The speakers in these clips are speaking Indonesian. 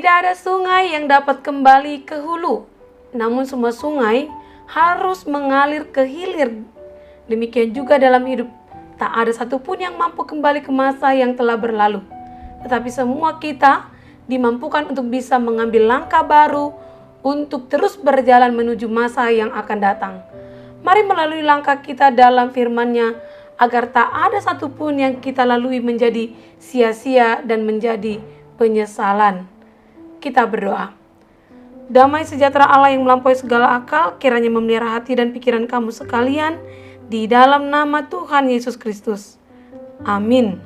Tidak ada sungai yang dapat kembali ke hulu, namun semua sungai harus mengalir ke hilir. Demikian juga dalam hidup, tak ada satupun yang mampu kembali ke masa yang telah berlalu. Tetapi semua kita dimampukan untuk bisa mengambil langkah baru untuk terus berjalan menuju masa yang akan datang. Mari melalui langkah kita dalam firman-Nya, agar tak ada satupun yang kita lalui menjadi sia-sia dan menjadi penyesalan. Kita berdoa. Damai sejahtera Allah yang melampaui segala akal, kiranya memelihara hati dan pikiran kamu sekalian, di dalam nama Tuhan Yesus Kristus. Amin.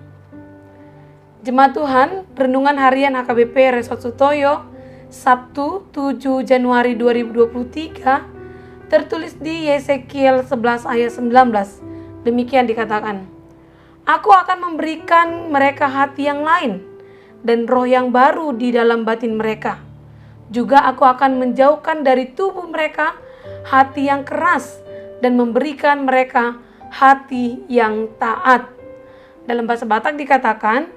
Jemaat Tuhan, renungan harian HKBP Resort Sutoyo, Sabtu 7 Januari 2023, tertulis di Yesekiel 11 ayat 19. Demikian dikatakan, Aku akan memberikan mereka hati yang lain, dan roh yang baru di dalam batin mereka. Juga aku akan menjauhkan dari tubuh mereka hati yang keras dan memberikan mereka hati yang taat. Dalam bahasa Batak dikatakan,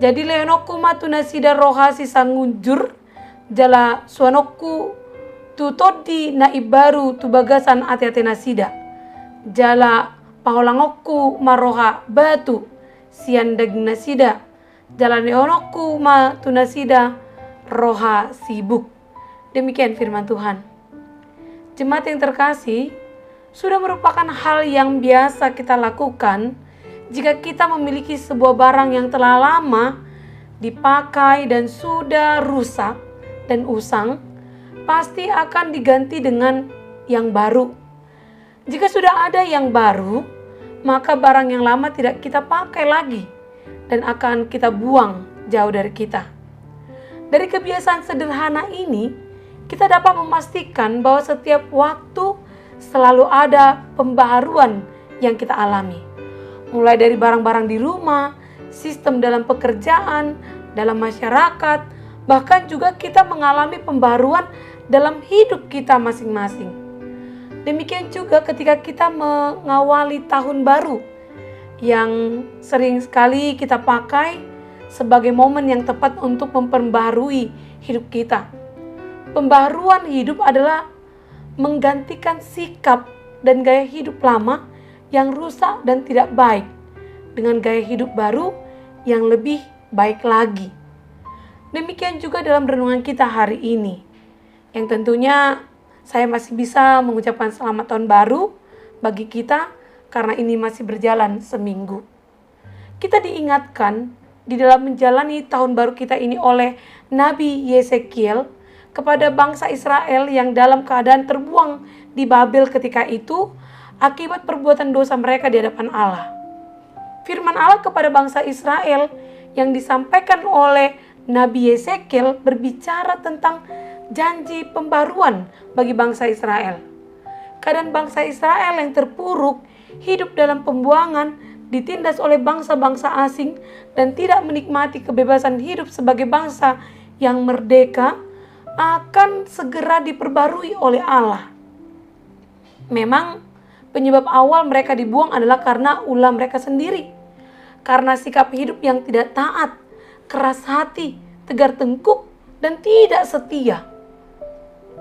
jadi leonoku matunasida rohasi sangunjur jala suanoku tutodi na ibaru tubagasan ati-ati nasida. Jala paholangoku maroha batu siandag nasida. Jalan leonoku ma tunasida roha sibuk. Demikian firman Tuhan. Jemaat yang terkasih, sudah merupakan hal yang biasa kita lakukan jika kita memiliki sebuah barang yang telah lama dipakai dan sudah rusak dan usang, pasti akan diganti dengan yang baru. Jika sudah ada yang baru, maka barang yang lama tidak kita pakai lagi dan akan kita buang jauh dari kita. Dari kebiasaan sederhana ini, kita dapat memastikan bahwa setiap waktu selalu ada pembaharuan yang kita alami. Mulai dari barang-barang di rumah, sistem dalam pekerjaan, dalam masyarakat, bahkan juga kita mengalami pembaharuan dalam hidup kita masing-masing. Demikian juga ketika kita mengawali tahun baru, yang sering sekali kita pakai sebagai momen yang tepat untuk memperbaharui hidup kita. Pembaharuan hidup adalah menggantikan sikap dan gaya hidup lama yang rusak dan tidak baik dengan gaya hidup baru yang lebih baik lagi. Demikian juga dalam renungan kita hari ini, yang tentunya saya masih bisa mengucapkan selamat tahun baru bagi kita karena ini masih berjalan seminggu. Kita diingatkan di dalam menjalani tahun baru kita ini oleh Nabi Yesekiel kepada bangsa Israel yang dalam keadaan terbuang di Babel ketika itu akibat perbuatan dosa mereka di hadapan Allah. Firman Allah kepada bangsa Israel yang disampaikan oleh Nabi Yesekiel berbicara tentang janji pembaruan bagi bangsa Israel. Keadaan bangsa Israel yang terpuruk, hidup dalam pembuangan, ditindas oleh bangsa-bangsa asing, dan tidak menikmati kebebasan hidup sebagai bangsa yang merdeka, akan segera diperbarui oleh Allah. Memang penyebab awal mereka dibuang adalah karena ulah mereka sendiri, karena sikap hidup yang tidak taat, keras hati, tegar tengkuk, dan tidak setia.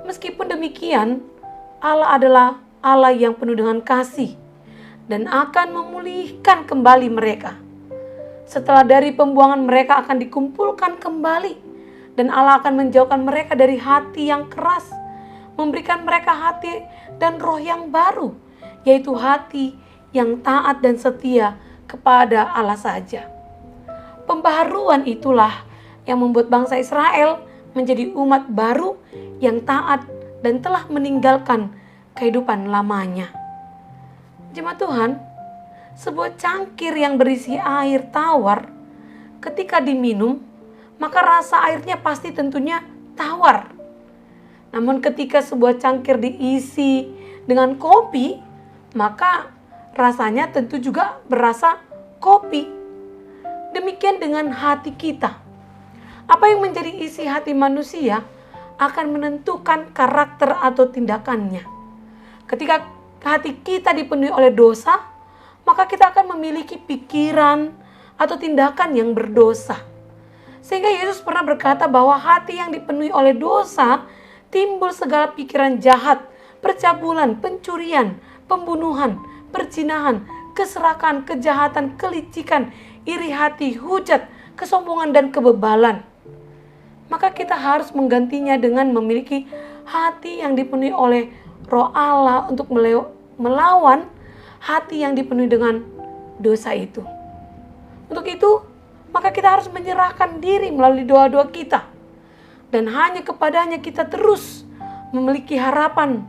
Meskipun demikian, Allah adalah Allah yang penuh dengan kasih dan akan memulihkan kembali mereka. Setelah dari pembuangan mereka akan dikumpulkan kembali, dan Allah akan menjauhkan mereka dari hati yang keras, memberikan mereka hati dan roh yang baru, yaitu hati yang taat dan setia kepada Allah saja. Pembaharuan itulah yang membuat bangsa Israel menjadi umat baru yang taat dan telah meninggalkan kehidupan lamanya. Jemaat Tuhan, sebuah cangkir yang berisi air tawar, ketika diminum, maka rasa airnya pasti tentunya tawar. Namun ketika sebuah cangkir diisi dengan kopi, maka rasanya tentu juga berasa kopi. Demikian dengan hati kita. Apa yang menjadi isi hati manusia akan menentukan karakter atau tindakannya. Ketika hati kita dipenuhi oleh dosa, maka kita akan memiliki pikiran atau tindakan yang berdosa. Sehingga Yesus pernah berkata bahwa hati yang dipenuhi oleh dosa timbul segala pikiran jahat, percabulan, pencurian, pembunuhan, perzinahan, keserakahan, kejahatan, kelicikan, iri hati, hujat, kesombongan, dan kebebalan. Maka kita harus menggantinya dengan memiliki hati yang dipenuhi oleh Roh Allah untuk melawan hati yang dipenuhi dengan dosa itu. Untuk itu, maka kita harus menyerahkan diri melalui doa-doa kita. Dan hanya kepadanya kita terus memiliki harapan.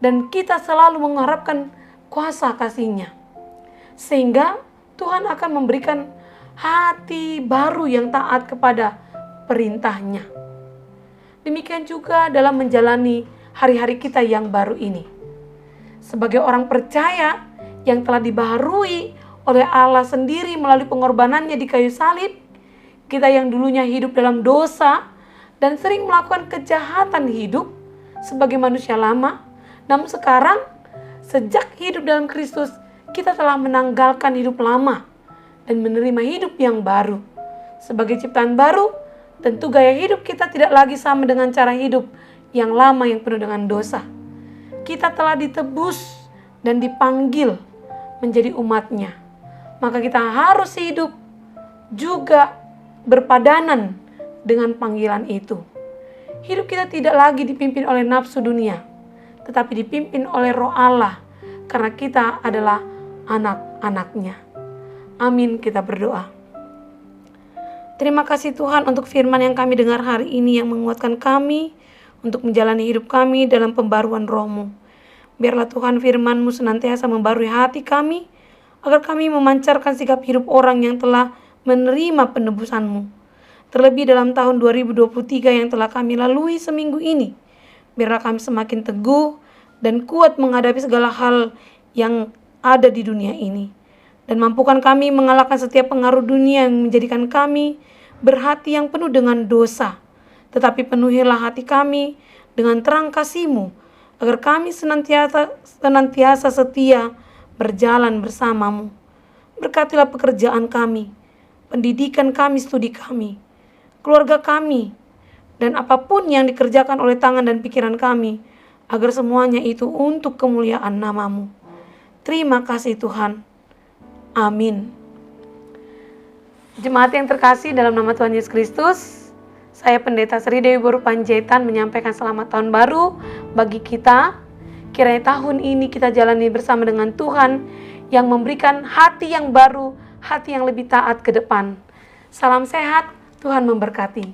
Dan kita selalu mengharapkan kuasa kasih-Nya. Sehingga Tuhan akan memberikan hati baru yang taat kepada perintah-Nya. Demikian juga dalam menjalani hari-hari kita yang baru ini. Sebagai orang percaya yang telah dibaharui oleh Allah sendiri melalui pengorbanannya di kayu salib, kita yang dulunya hidup dalam dosa dan sering melakukan kejahatan hidup sebagai manusia lama, namun sekarang sejak hidup dalam Kristus, kita telah menanggalkan hidup lama dan menerima hidup yang baru. Sebagai ciptaan baru, tentu gaya hidup kita tidak lagi sama dengan cara hidup yang lama yang penuh dengan dosa. Kita telah ditebus dan dipanggil menjadi umat-Nya. Maka kita harus hidup juga berpadanan dengan panggilan itu. Hidup kita tidak lagi dipimpin oleh nafsu dunia, tetapi dipimpin oleh Roh Allah, karena kita adalah anak-anak-Nya. Amin, kita berdoa. Terima kasih Tuhan untuk firman yang kami dengar hari ini yang menguatkan kami untuk menjalani hidup kami dalam pembaruan Roh-Mu. Biarlah Tuhan firman-Mu senantiasa membarui hati kami, agar kami memancarkan sikap hidup orang yang telah menerima penebusan-Mu. Terlebih dalam tahun 2023 yang telah kami lalui seminggu ini, biarlah kami semakin teguh dan kuat menghadapi segala hal yang ada di dunia ini. Dan mampukan kami mengalahkan setiap pengaruh dunia yang menjadikan kami berhati yang penuh dengan dosa. Tetapi penuhilah hati kami dengan terang kasih-Mu, agar kami senantiasa setia berjalan bersama-Mu. Berkatilah pekerjaan kami, pendidikan kami, studi kami, keluarga kami, dan apapun yang dikerjakan oleh tangan dan pikiran kami, agar semuanya itu untuk kemuliaan nama-Mu. Terima kasih Tuhan. Amin. Jemaat yang terkasih dalam nama Tuhan Yesus Kristus, saya Pendeta Sri Dewi Boru Panjaitan menyampaikan selamat tahun baru bagi kita. Kiranya tahun ini kita jalani bersama dengan Tuhan yang memberikan hati yang baru, hati yang lebih taat ke depan. Salam sehat, Tuhan memberkati.